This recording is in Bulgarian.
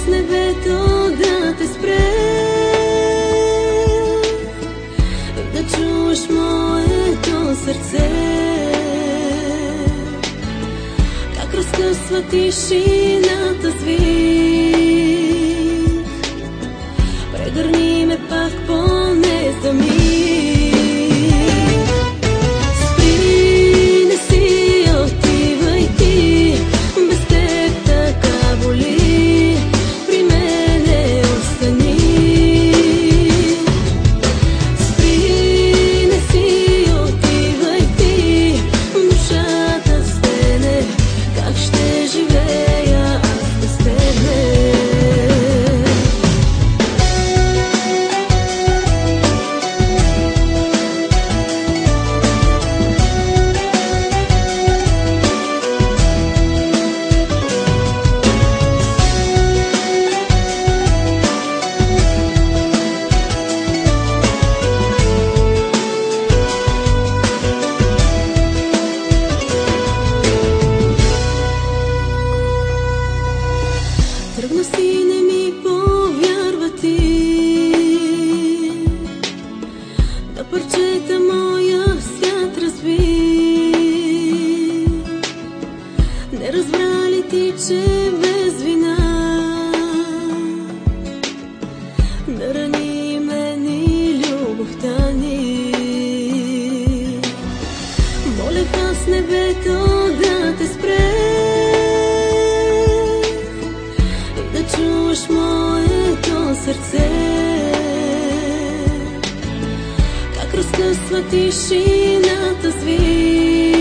с небето да те спре и да чуеш моето сърце как разкъсва тишината с вик. Прегърни ме пак поне за миг. Тръгна си, не ми повярва ти, да парчета моя свят разби. Не разбра ли ти, че без вина да рани мен и любовта ни? Молех аз небето да те спре, чуеш моето сърце как разкъсва тишината с вик.